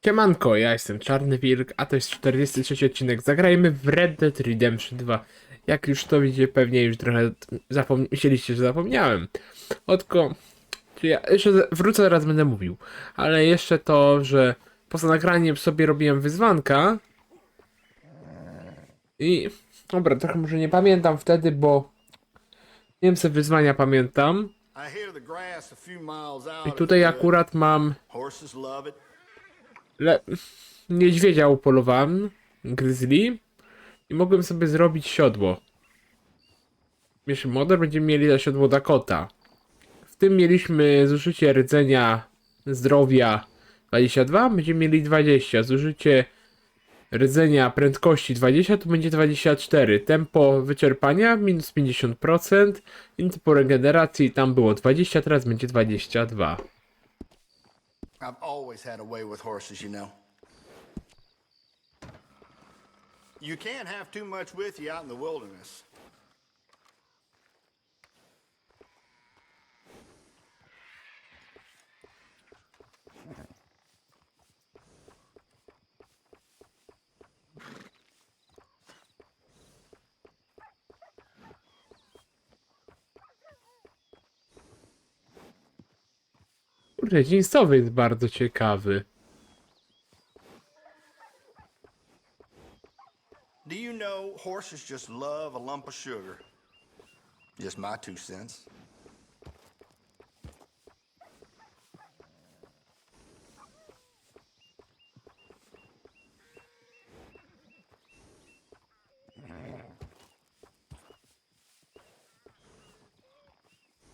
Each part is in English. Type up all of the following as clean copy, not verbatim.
Siemanko, ja jestem Czarny Wilk, a to jest 43 odcinek. Zagrajmy w Red Dead Redemption 2. Jak już to widzicie, pewnie już trochę myśleliście, że zapomniałem. Czy ja jeszcze wrócę, zaraz będę mówił. Ale jeszcze to, że poza nagraniem sobie robiłem wyzwanka. I dobra, trochę może nie pamiętam wtedy, bo nie wiem, co wyzwania pamiętam. I tutaj akurat mam niedźwiedzia upolowałem, grizzly, i mogłem sobie zrobić siodło. Pierwszy model będziemy mieli za siodło Dakota. W tym mieliśmy zużycie rdzenia zdrowia 22, będziemy mieli 20. Zużycie rdzenia prędkości 20, to będzie 24. Tempo wyczerpania minus 50%. I tempo regeneracji tam było 20, teraz będzie 22. I've always had a way with horses, you know. You can't have too much with you out in the wilderness. Kurde, jeansowy jest bardzo ciekawy. Do you know horses just love a lump of sugar? Just my 2 cents.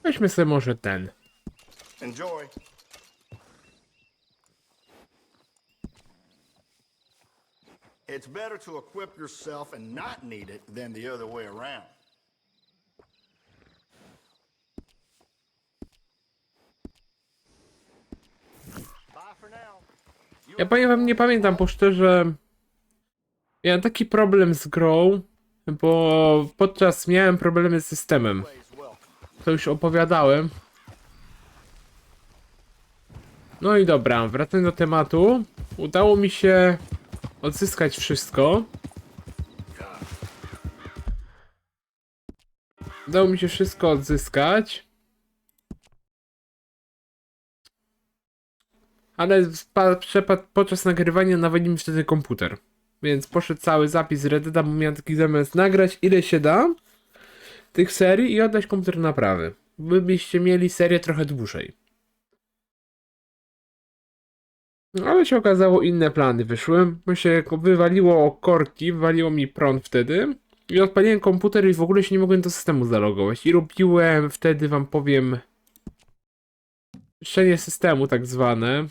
Weźmy sobie może ten. Enjoy. It's better to equip yourself and not need it than the other way around. Bye for now. Ja powiem wam, nie pamiętam, bo szczerze miałem taki problem z grą, bo podczas miałem problemy z systemem. To już opowiadałem. No i dobra, wracając do tematu. Udało mi się odzyskać wszystko. Udało mi się wszystko odzyskać. Ale przepadł podczas nagrywania, nawalił mi wtedy komputer. Więc poszedł cały zapis z Red Deada, bo miałem taki zamiast nagrać ile się da tych serii i oddać komputer na naprawy. Wy byście mieli serię trochę dłużej. Ale się okazało, inne plany wyszły. Bo się wywaliło korki, wywaliło mi prąd wtedy. I odpaliłem komputer i w ogóle się nie mogłem do systemu zalogować. I robiłem wtedy, wam powiem, czyszczenie systemu tak zwane.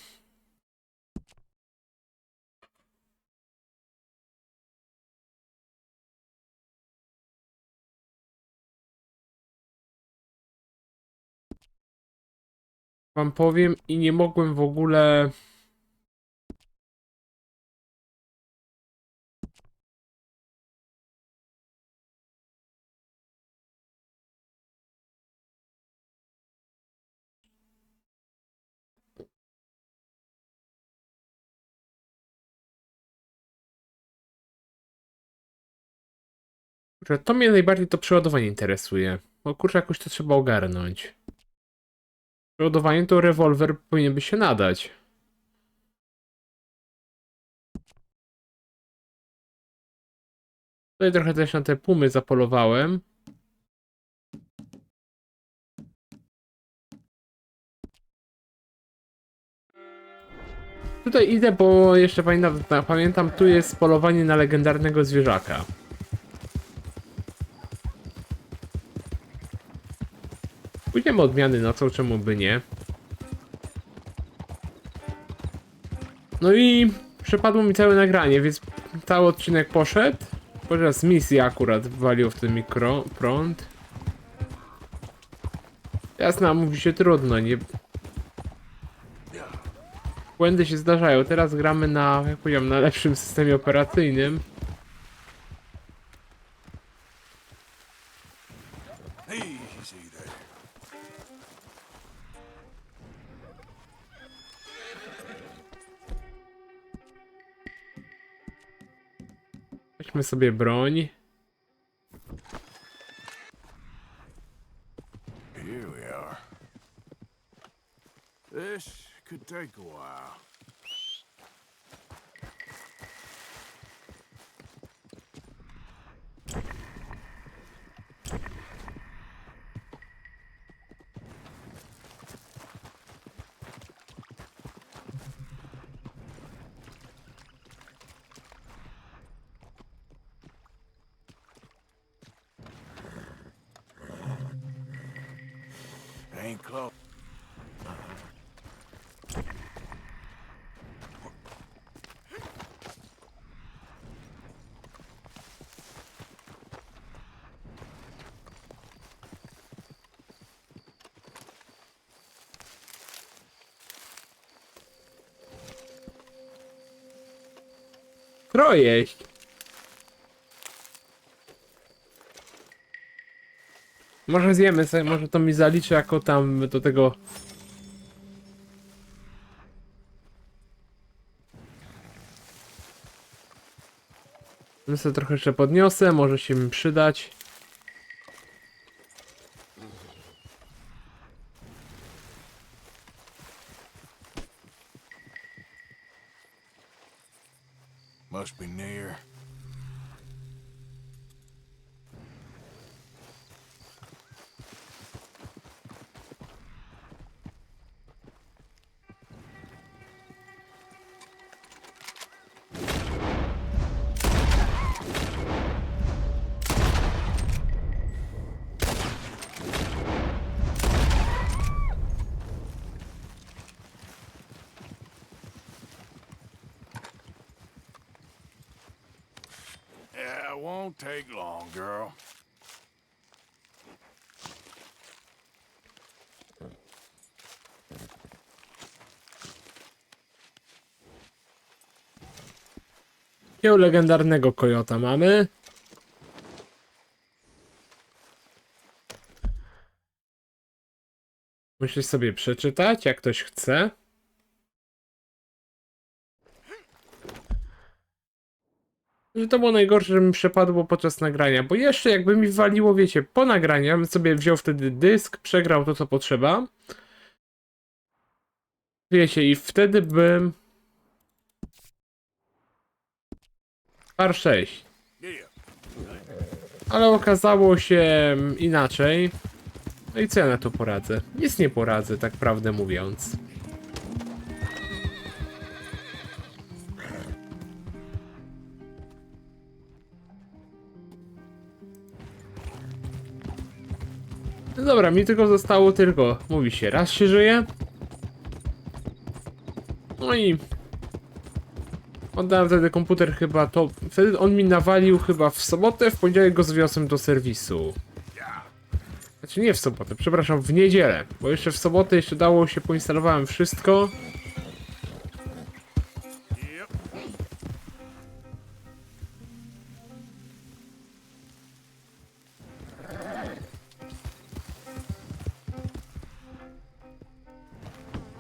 Wam powiem i nie mogłem w ogóle... Że to mnie najbardziej to przeładowanie interesuje. Bo kurczę, jakoś to trzeba ogarnąć. Przeładowanie to rewolwer powinien by się nadać. Tutaj trochę też na te pumy zapolowałem. Tutaj idę, bo jeszcze pamiętam, tu jest polowanie na legendarnego zwierzaka. Pójdziemy odmiany na co, czemu by nie. No i przepadło mi całe nagranie, więc cały odcinek poszedł. Podczas misji akurat walił w ten prąd. Jasna, mówi się trudno, nie... Błędy się zdarzają. Teraz gramy na, jak powiedziałem, na lepszym systemie operacyjnym. Weźmy sobie broń. Here we are. This could take a while. Ain't close. Krojeść. Może zjemy sobie, może to mi zaliczy jako tam do tego. Ja sobie trochę jeszcze podniosę, może się mi przydać. Must be near. Yeah, it won't take long, girl. Jakiego legendarnego kojota mamy? Musisz sobie przeczytać, jak ktoś chce. Że to było najgorsze, że mi przepadło podczas nagrania, bo jeszcze jakby mi waliło, wiecie, po nagraniu, ja bym sobie wziął wtedy dysk, przegrał to, co potrzeba. Wiecie, i wtedy bym... Par 6. Yeah. Ale okazało się inaczej. No i co ja na to poradzę? Nic nie poradzę, tak prawdę mówiąc. No dobra, mi tylko zostało mówi się, raz się żyje. No i oddałem wtedy komputer chyba to, wtedy on mi nawalił chyba w sobotę, w poniedziałek go zwiozłem do serwisu. Znaczy nie w sobotę, przepraszam, w niedzielę, bo jeszcze w sobotę jeszcze dało się, poinstalowałem wszystko. Yep.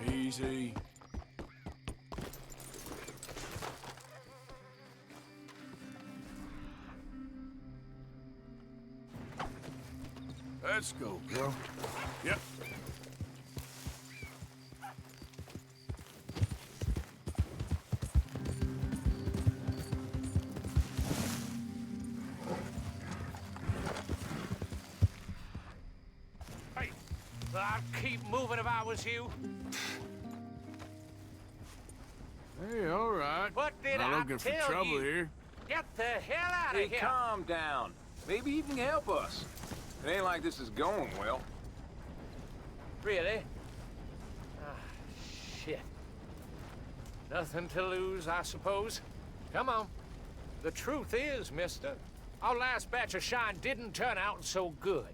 Easy. Let's go, girl. Yep. Hey, I'd keep moving if I was you. Hey, all right. What did Not I looking for tell trouble you? here. Get the hell out Hey, of here! calm down. Maybe you can help us. It ain't like this is going well. Really? Ah, shit. Nothing to lose, I suppose. Come on. The truth is, mister, our last batch of shine didn't turn out so good.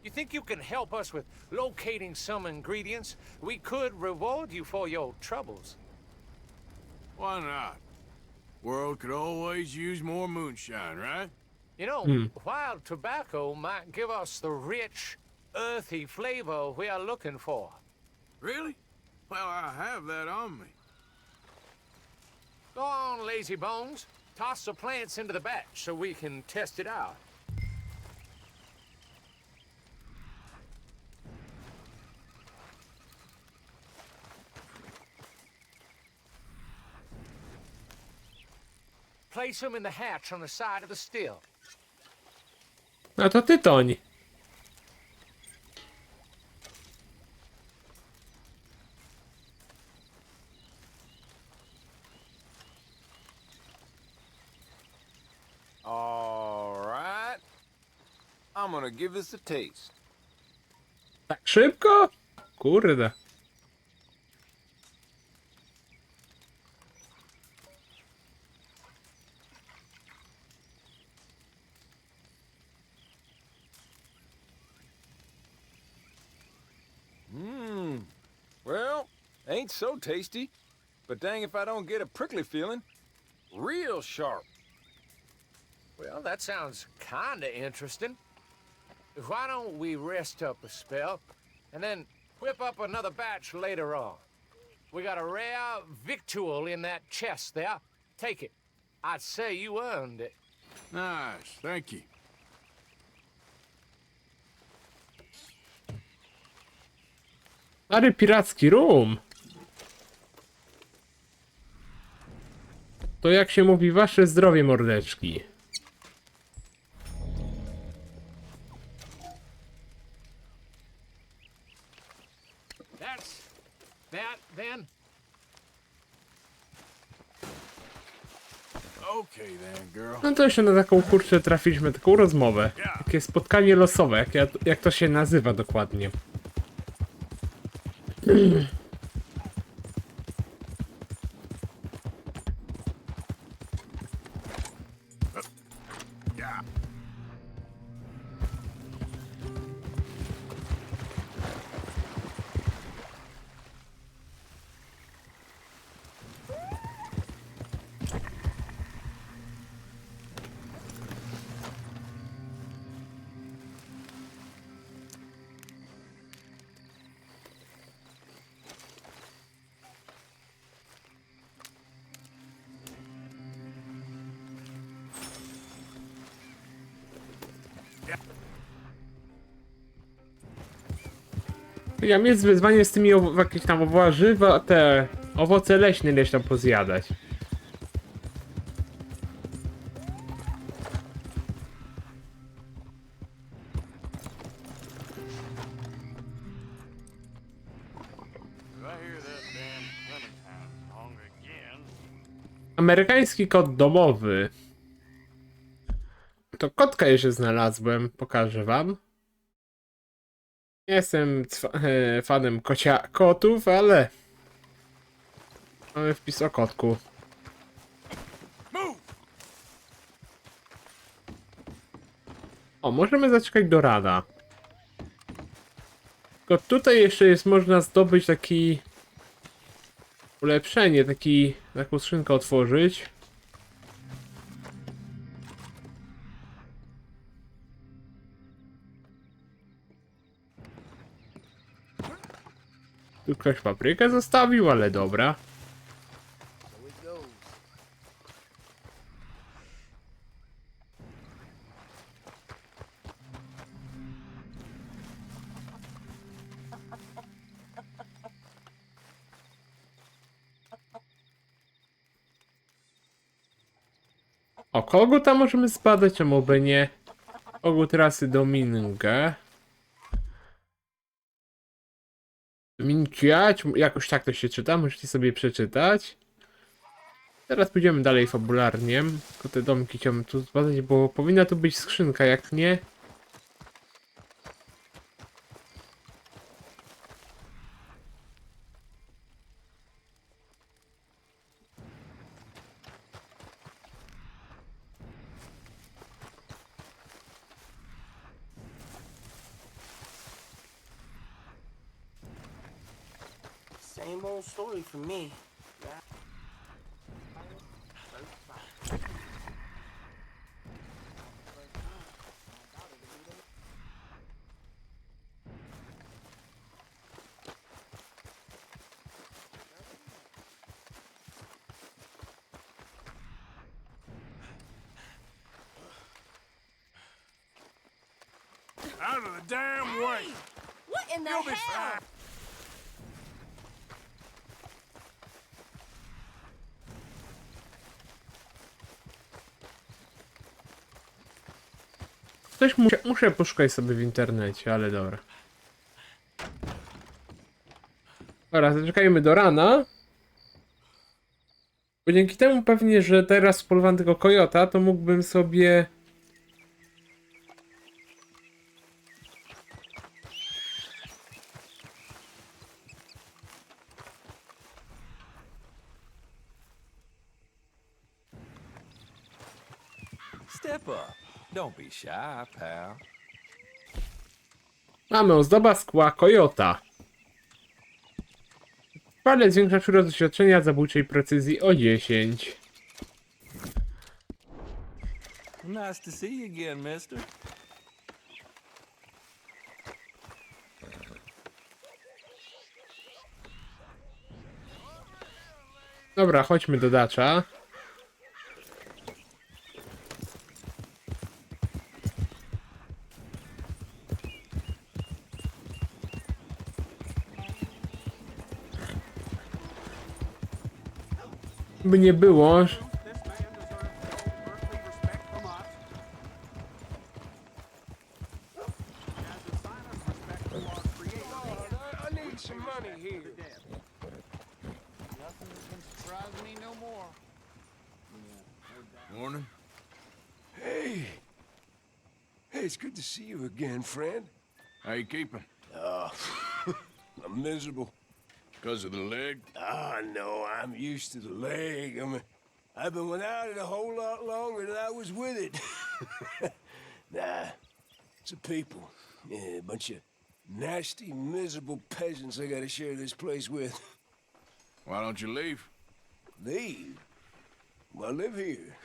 You think you can help us with locating some ingredients? We could reward you for your troubles. Why not? World could always use more moonshine, right? You know, wild tobacco might give us the rich, earthy flavor we are looking for. Really? Well, I have that on me. Go on, lazy bones. Toss the plants into the batch so we can test it out. Place them in the hatch on the side of the still. No to ty toń. All right. I'm gonna give this a taste. Tak szybko? Kurde. Well, ain't so tasty, but dang if I don't get a prickly feeling. Real sharp. Well, that sounds kinda interesting. Why don't we rest up a spell, and then whip up another batch later on? We got a rare victual in that chest there. Take it. I'd say you earned it. Nice, thank you. Stary piracki rum. To jak się mówi, wasze zdrowie, mordeczki. That's that then. Okay then, girl. No to jeszcze na taką kurczę trafiliśmy, taką rozmowę. Takie spotkanie losowe, jak to się nazywa dokładnie. Yeah. Ja jest wyzwanie z tymi jakieś tam warzywa, te owoce leśne gdzieś tam pozjadać. Did I hear that damn Clementine song again? Amerykański kot domowy. To kotka jeszcze znalazłem, pokażę wam. Nie jestem fanem kotów, ale mamy wpis o kotku. Move! O, możemy zaczekać do rana. Tylko tutaj jeszcze jest można zdobyć taki ulepszenie, taką skrzynkę otworzyć. Tu ktoś paprykę zostawił, ale dobra. O, koguta możemy zbadać, czemu by nie? Kogut rasy Domingue. Dominikiać, jakoś tak to się czyta, możecie sobie przeczytać. Teraz pójdziemy dalej fabularnie. Tylko te domki chciałbym tu zbadać, bo powinna tu być skrzynka, jak nie. Same old story for me. Out of the damn way! What in the You'll be hell? fine. Coś muszę poszukać sobie w internecie, ale dobra. Dobra, zaczekajmy do rana. Bo dzięki temu pewnie, że teraz spolowałem tego kojota, to mógłbym sobie... Step up. Don't be shy, pal. Mamy ozdoba skła kojota. Palec zwiększa szybkość doświadczenia zabójczej precyzji o 10. Nice to see you again, mister. Dobra, chodźmy do Dacza. By nie było. I need some money here. Nothing can surprise me no more. Morning. Hey, it's good to see you again, friend. How you keeping? I'm miserable. Because of the leg? Ah, no, I'm used to the leg. I've been without it a whole lot longer than I was with it. Nah, it's the people. Yeah, a bunch of nasty, miserable peasants I gotta share this place with. Why don't you leave? Leave? Well, I live here.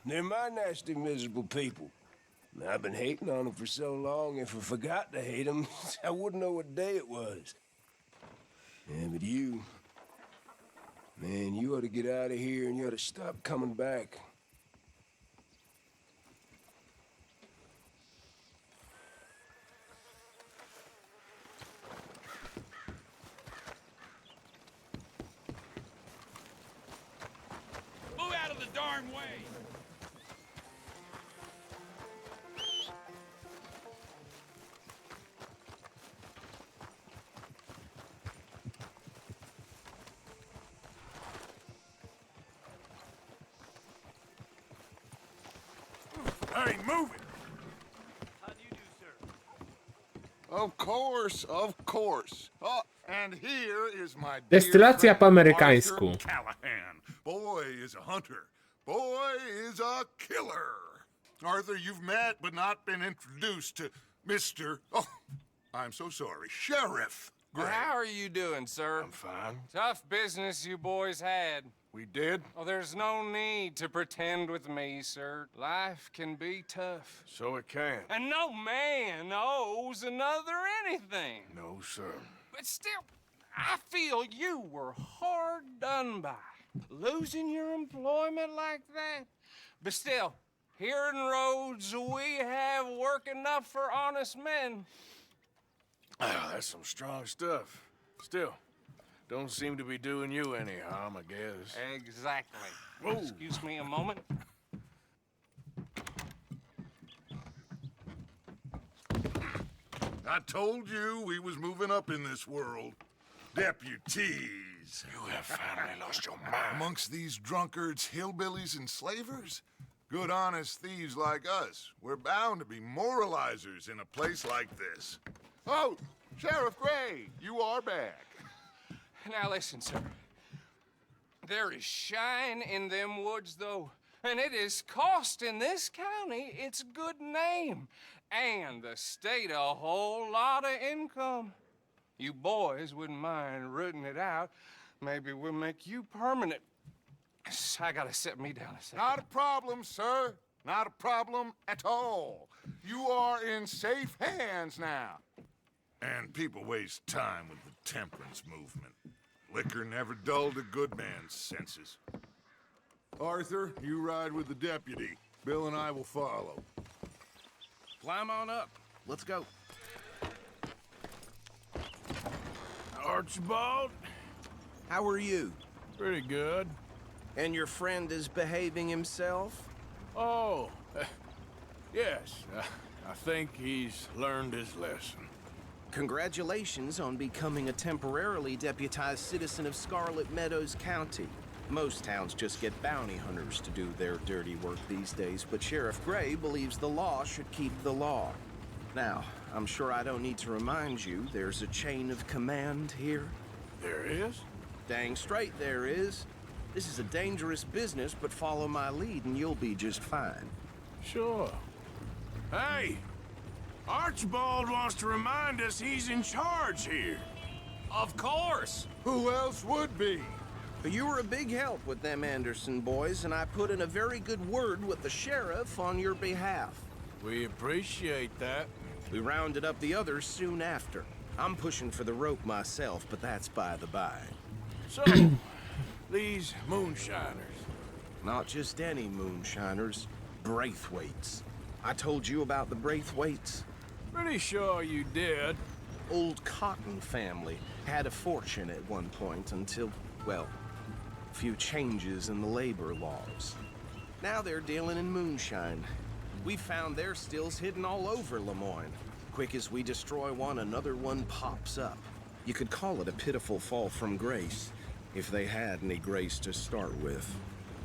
They're my nasty, miserable people. I've been hating on them for so long, if I forgot to hate them, I wouldn't know what day it was. Yeah, but you... Man, you ought to get out of here and you ought to stop coming back. Move out of the darn way! Hey, move it! How do you do, sir? Of course. Oh, and here is my dear Destylacja friend, po amerykańsku. Arthur Callahan. Boy is a hunter. Boy is a killer. Arthur, you've met but not been introduced to Mr. Oh, I'm so sorry, Sheriff Gray. How are you doing, sir? I'm fine. Tough business you boys had. We did? Oh, there's no need to pretend with me, sir. Life can be tough. So it can. And no man owes another anything. No, sir. But still, I feel you were hard done by. Losing your employment like that. But still, here in Rhodes, we have work enough for honest men. Oh, that's some strong stuff. Still, don't seem to be doing you any harm, I guess. Exactly. Whoa. Excuse me a moment. I told you we was moving up in this world. Deputies. You have finally lost your mind. Amongst these drunkards, hillbillies, and slavers? Good, honest thieves like us. We're bound to be moralizers in a place like this. Oh, Sheriff Gray, you are back. Now listen, sir. There is shine in them woods, though, and it is costing this county its good name and the state a whole lot of income. You boys wouldn't mind rooting it out. Maybe we'll make you permanent. I gotta sit me down a second. Not a problem, sir. Not a problem at all. You are in safe hands now. And people waste time with the temperance movement. Liquor never dulled a good man's senses. Arthur, you ride with the deputy. Bill and I will follow. Climb on up. Let's go. Archibald. How are you? Pretty good. And your friend is behaving himself? Oh, yes. I think he's learned his lesson. Congratulations on becoming a temporarily deputized citizen of Scarlet Meadows County. Most towns just get bounty hunters to do their dirty work these days, but Sheriff Gray believes the law should keep the law. Now, I'm sure I don't need to remind you there's a chain of command here. There is? Dang straight there is. This is a dangerous business, but follow my lead and you'll be just fine. Sure. Hey! Archibald wants to remind us he's in charge here. Of course. Who else would be? But you were a big help with them Anderson boys, and I put in a very good word with the sheriff on your behalf. We appreciate that. We rounded up the others soon after. I'm pushing for the rope myself, but that's by the by. So, these moonshiners. Not just any moonshiners, Braithwaites. I told you about the Braithwaites? Pretty sure you did. Old Cotton family had a fortune at one point until, well, a few changes in the labor laws. Now they're dealing in moonshine. We found their stills hidden all over Lemoyne. Quick as we destroy one, another one pops up. You could call it a pitiful fall from grace, if they had any grace to start with.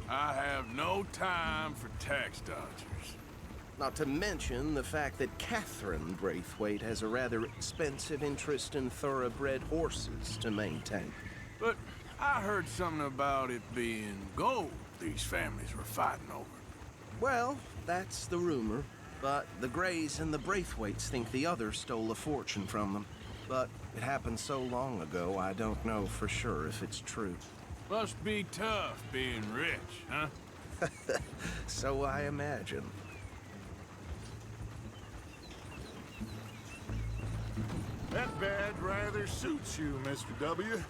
I have no time for tax dodgers. Not to mention the fact that Catherine Braithwaite has a rather expensive interest in thoroughbred horses to maintain. But I heard something about it being gold these families were fighting over. Well, that's the rumor. But the Grays and the Braithwaites think the other stole a fortune from them. But it happened so long ago, I don't know for sure if it's true. Must be tough being rich, huh? So I imagine. That badge rather suits you, Mr. W.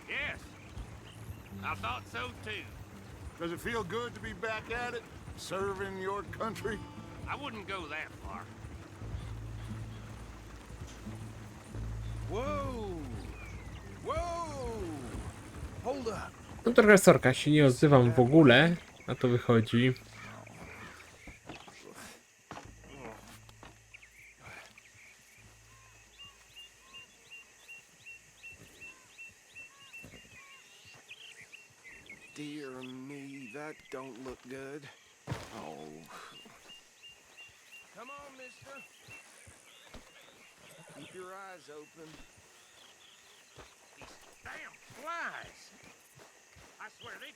Yes. I thought so too. Does it feel good to be back at it, serving your country? I wouldn't go that far. Whoa! Whoa! Hold up. No trochę sorka, się nie odzywam w ogóle, na to wychodzi. Dear me, that don't look good. Oh. Come on, mister. Keep your eyes open. These damn flies. I swear they...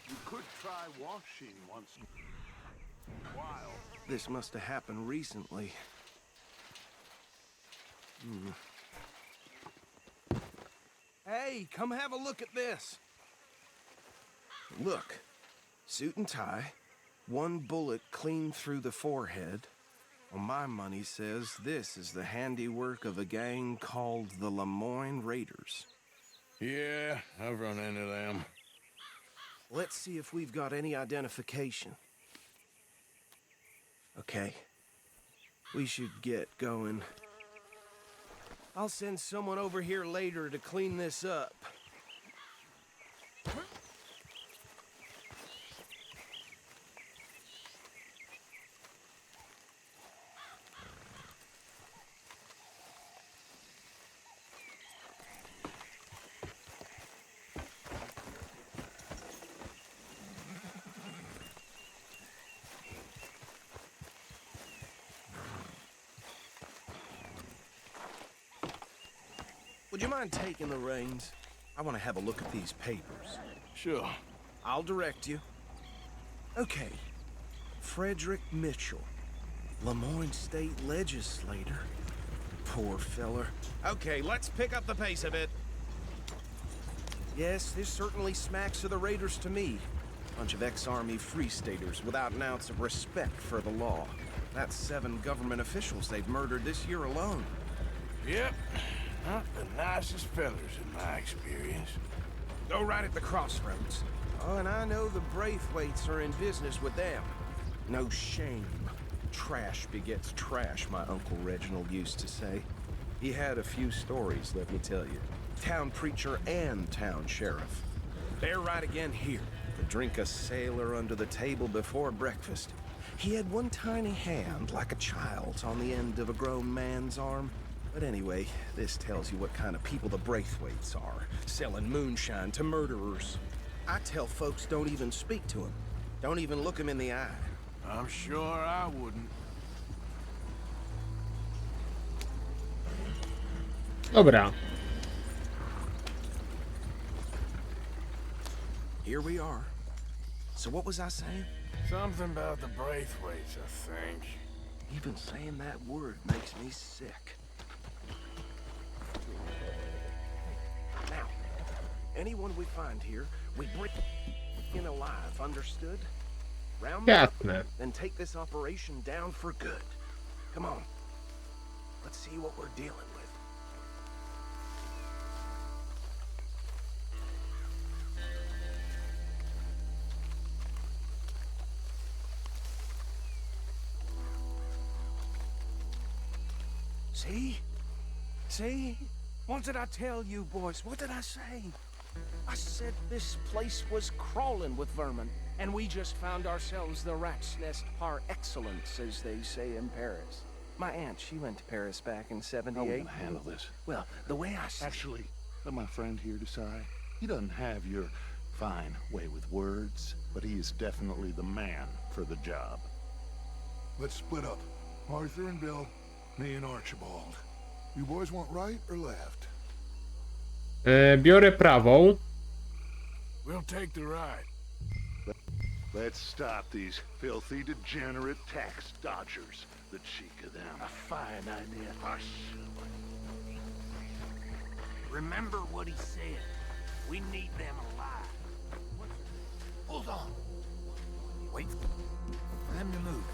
You could try washing once in a while. This must have happened recently. Hey, come have a look at this. Look, suit and tie, one bullet clean through the forehead. Well, my money says this is the handiwork of a gang called the Lemoyne Raiders. Yeah, I've run into them. Let's see if we've got any identification. Okay. We should get going. I'll send someone over here later to clean this up. Would you mind taking the reins? I want to have a look at these papers. Sure. I'll direct you. Okay. Frederick Mitchell, Lemoyne State Legislator. Poor feller. Okay, let's pick up the pace a bit. Yes, this certainly smacks of the Raiders to me. Bunch of ex-Army Free Staters without an ounce of respect for the law. That's 7 government officials they've murdered this year alone. Yep. Not the nicest fellers in my experience. Go right at the crossroads. Oh, and I know the Braithwaites are in business with them. No shame. Trash begets trash, my Uncle Reginald used to say. He had a few stories, let me tell you. Town preacher and town sheriff. They're right again here. To drink a sailor under the table before breakfast. He had one tiny hand, like a child's, on the end of a grown man's arm. But anyway, this tells you what kind of people the Braithwaites are, selling moonshine to murderers. I tell folks don't even speak to him. Don't even look him in the eye. I'm sure I wouldn't. Dobra. Here we are. So what was I saying? Something about the Braithwaites, I think. Even saying that word makes me sick. Now, anyone we find here, we bring in alive, understood? Round them up, Jasne. then take this operation down for good. Come on. Let's see what we're dealing with. See? See? What did I tell you, boys? What did I say? I said this place was crawling with vermin, and we just found ourselves the rat's nest par excellence, as they say in Paris. My aunt, she went to Paris back in How are we '78. gonna handle this? Well, the way I see Actually, let my friend here decide. He doesn't have your fine way with words, but he is definitely the man for the job. Let's split up. Arthur and Bill, me and Archibald. You boys want right or left? Biorę prawą. We'll take the ride. Let's stop these filthy, degenerate tax dodgers. The cheek of them. a fine idea. Hush. Remember what he said. We need them alive. Hold on. Wait for them to move.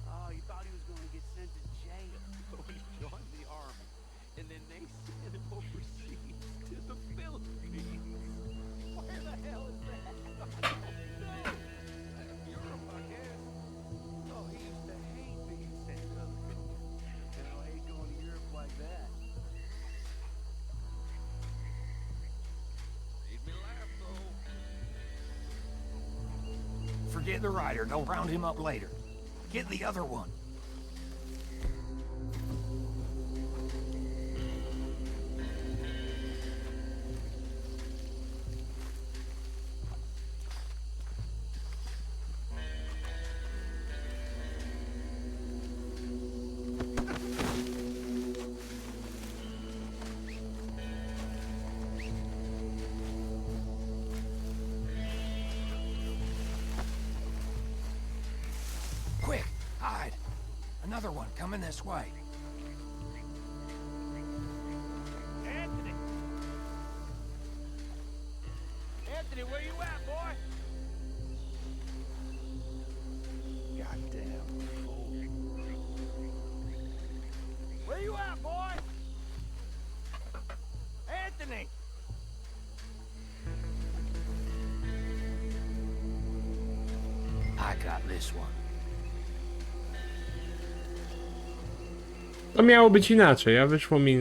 Oh, you thought he was going to get sent to jail. So he joined the army, and then they sent him overseas to the Philippines. Where the hell is that? No! Europe, I guess. Oh, he used to hate being sent to other countries. And I hate going to Europe like that. Made me laugh, though. Forget the rider. Don't round him up later. Get the other one. Quick, hide. Another one coming this way. Anthony! Anthony, where you at, boy? Goddamn fool. Where you at, boy? Anthony! I got this one. To miało być inaczej, a wyszło mi...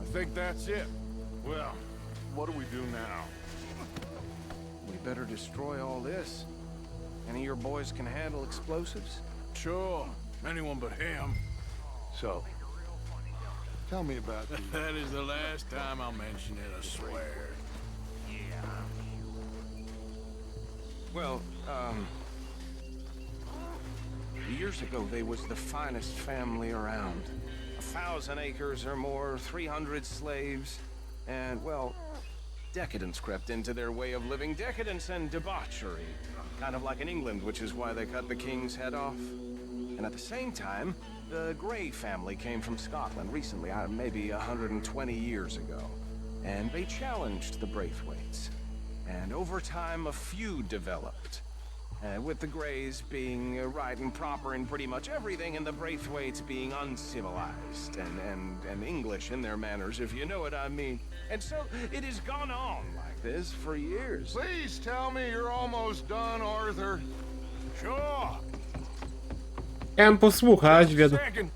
I think that's it. Well, what do we do now? We better destroy all this. Any of your boys can handle explosives? Sure, anyone but him. So, tell me about the... That is the last time I'll mention it, I swear. Well, years ago, they was the finest family around. 1,000 acres or more, 300 slaves, and, well, decadence crept into their way of living. Decadence and debauchery. Kind of like in England, which is why they cut the king's head off. And at the same time, the Grey family came from Scotland recently, maybe 120 years ago. And they challenged the Braithwaites. And over time, a feud developed. With the Greys being right and proper in pretty much everything, and the Braithwaites being uncivilized and English in their manners, if you know what I mean. And so it has gone on like this for years. Please tell me you're almost done, Arthur. Sure. Chciałem posłuchać, wiadomo. Second.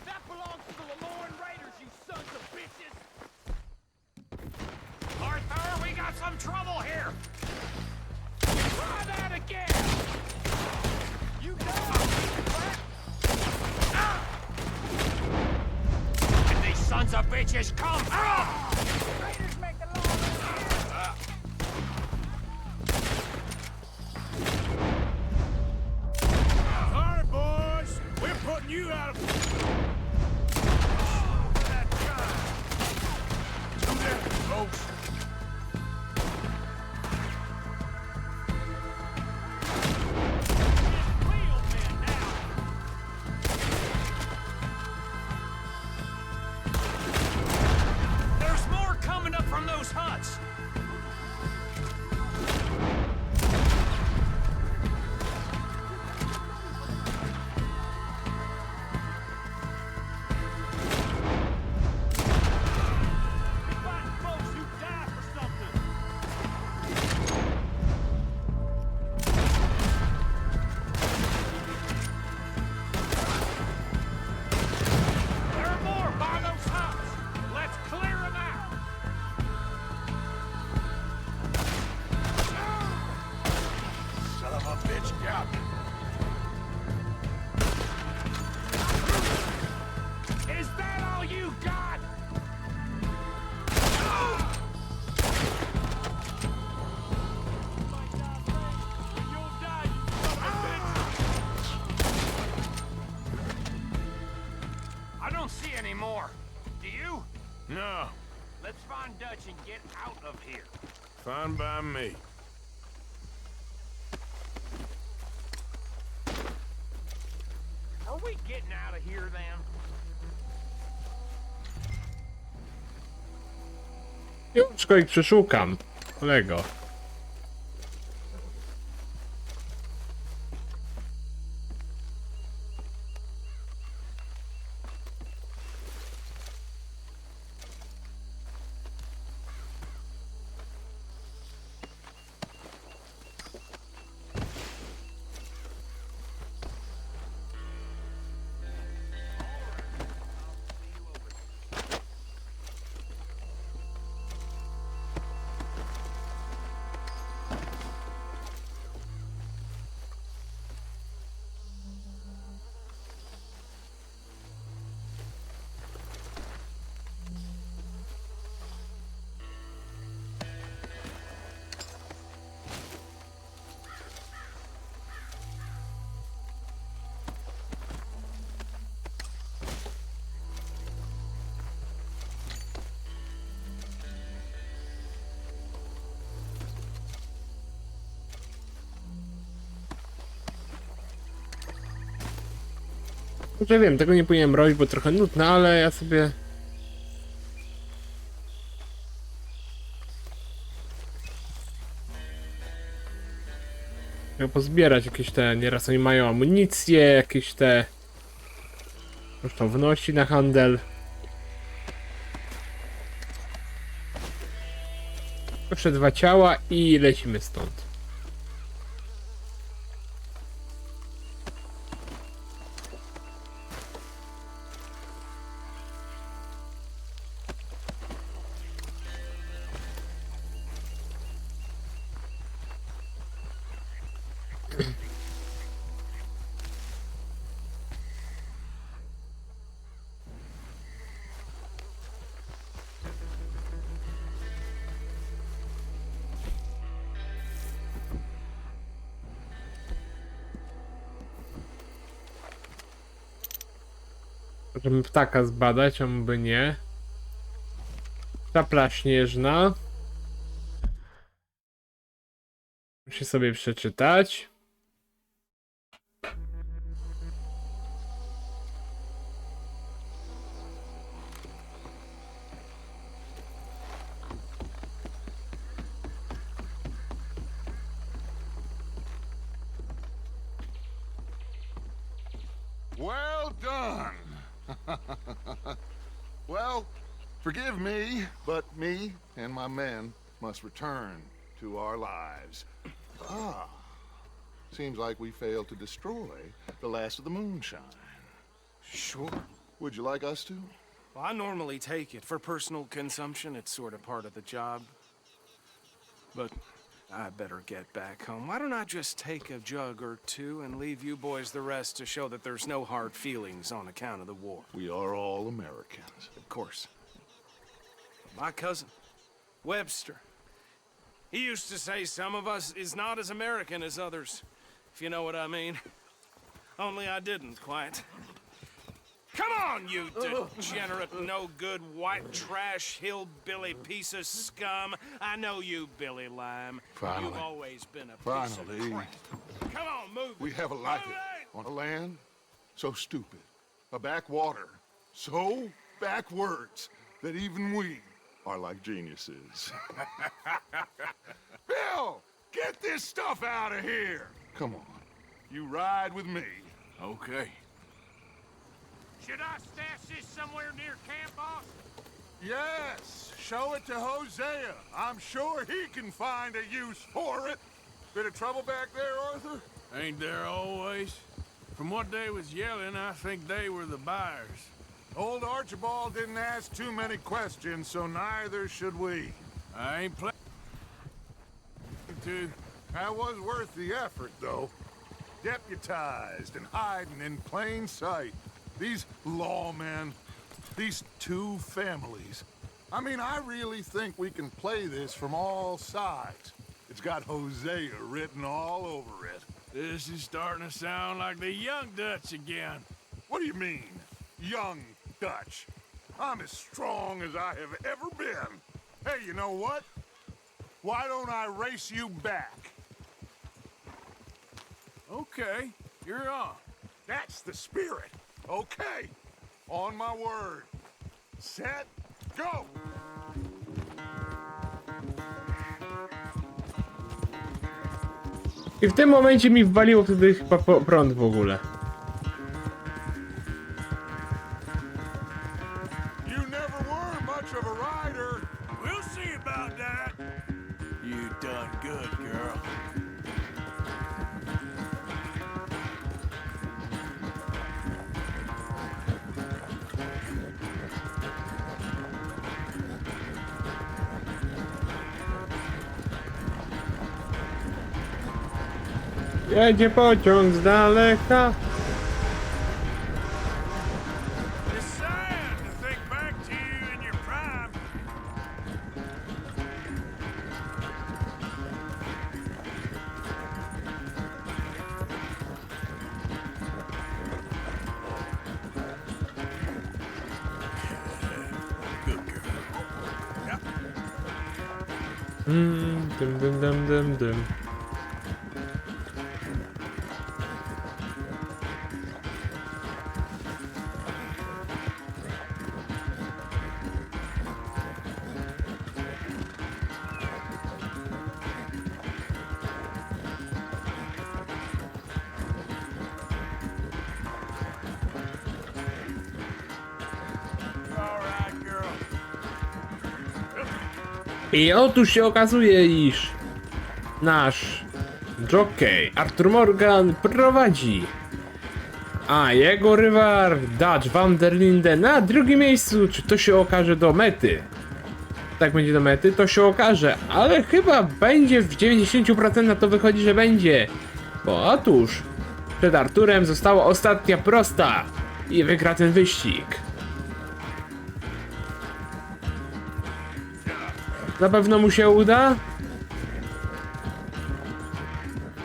That belongs to the Lemoyne Raiders, you sons of bitches! Arthur, we got some trouble here. Try that again! You done! And these sons of bitches come from. Raiders make the law! All right, boys. We're putting you out of... That gun! Do that, folks. Real men now! There's more coming up from those huts. Fighting folks who die for something! There are more by those huts. Let's clear them out. Son of a bitch, got me. Is that all you got? You'll die, you son of a bitch! I don't see any more. Do you? No, Let's find Dutch and get out of here. fine by me. Are we getting out of here then? Już go ich przeszukam, kolego. Znaczy wiem, tego nie powinienem robić, bo trochę nudne, ale ja sobie... Trzeba pozbierać jakieś te, nieraz oni mają amunicję, jakieś te... kosztowności na handel. nasze 2 ciała i lecimy stąd. Możemy ptaka zbadać, a by nie. Czapla śnieżna. Muszę sobie przeczytać. Well done. Well, forgive me, but me and my men must return to our lives. Ah, seems like we failed to destroy the last of the moonshine. Sure. Would you like us to? Well, I normally take it. For personal consumption, it's sort of part of the job. But I better get back home. Why don't I just take a jug or two and leave you boys the rest to show that there's no hard feelings on account of the war? We are all Americans. Of course. My cousin, Webster, he used to say some of us is not as American as others, if you know what I mean. Only I didn't quite. Come on, you degenerate, no-good, white trash, hillbilly piece of scum. I know you, Billy Lime. Finally. You've always been a piece of Finally. crap. Come on, move We it. have a life Move it. on a land so stupid, a backwater so backwards that even we are like geniuses. Bill, get this stuff out of here. Come on, you ride with me. Okay. Should I stash this somewhere near camp, boss? Yes, show it to Hosea. I'm sure he can find a use for it. Bit of trouble back there, Arthur? Ain't there always? From what they was yelling, I think they were the buyers. Old Archibald didn't ask too many questions, so neither should we. I ain't planning to. That was worth the effort, though. Deputized and hiding in plain sight. These lawmen, these two families. I mean, I really think we can play this from all sides. It's got Hosea written all over it. This is starting to sound like the Young Dutch again. What do you mean, young Dutch? I'm as strong as I have ever been. Hey, you know what? Why don't I race you back? Okay, you're on. That's the spirit. Okay, on my word. Set, go! I w tym momencie mi wwaliło wtedy chyba prąd w ogóle. You never were much of a rider. We'll see about that. You done good, girl. Jedzie pociąg z daleka. It's sad to think back to you in your prime. Good girl. Yep. Dum dum dum dum dum. All right, girl. I otóż się okazuje, iż nasz jockey Arthur Morgan prowadzi, a jego rywal Dutch van der Linden na drugim miejscu. Czy to się okaże do mety? Tak będzie do mety, to się okaże, ale chyba będzie w 90% na to wychodzi, że będzie. Bo otóż przed Arturem została ostatnia prosta i wygra ten wyścig. Na pewno mu się uda?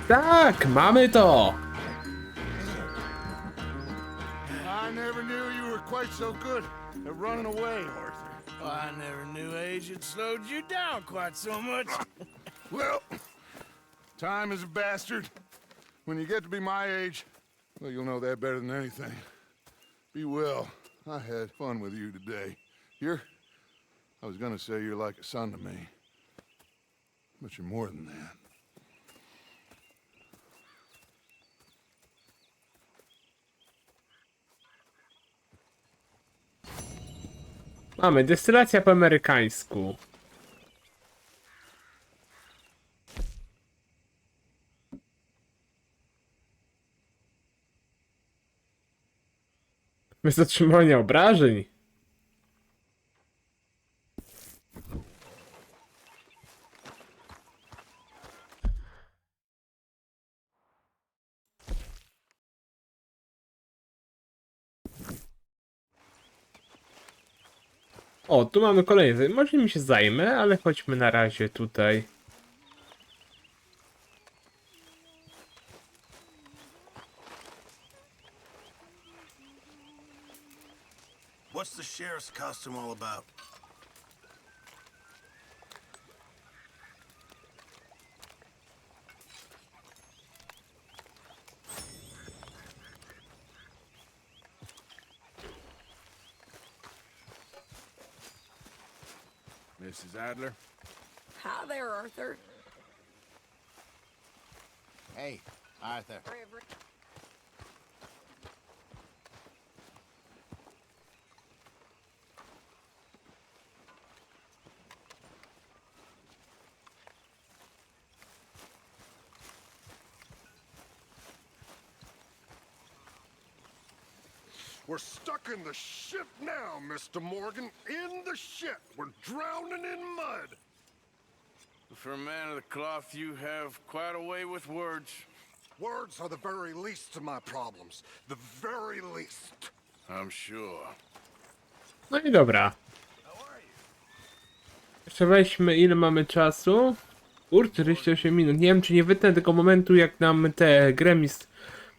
Tak, mamy to! I never knew you were quite so good at running away, Arthur. I never knew age had slowed you down quite so much. Well, time is a bastard. When you get to be my age, well, you'll know that better than anything. Be well. I had fun with you today. I was gonna say you're like a son to me, but you're more than that. Mamy destylacja po amerykańsku. Bez zatrzymania obrażeń. O, tu mamy kolejny. Może mi się zajmę, ale chodźmy na razie tutaj. What's the sheriff's costume all about? Mrs. Adler? Hi there, Arthur. Hey, Arthur. We're stuck in the shit now, Mr. Morgan. In the shit. We're drowning in mud. For a man of the cloth, you have quite a way with words. Words are the very least of my problems. The very least. I'm sure. No i dobra. Jeszcze weźmy, ile mamy czasu. 48 minut. Nie wiem, czy nie wytnę tego momentu, jak nam te gremis.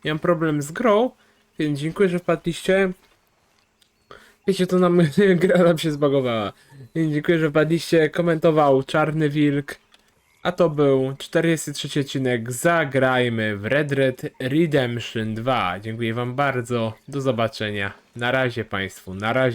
Miałem problem z grą. Więc dziękuję, że wpadliście. Wiecie, to nam gra nam się zbagowała. Więc dziękuję, że wpadliście. Komentował Czarny Wilk. A to był 43 odcinek Zagrajmy w Red Dead Redemption 2. Dziękuję wam bardzo. Do zobaczenia. Na razie państwu. Na razie.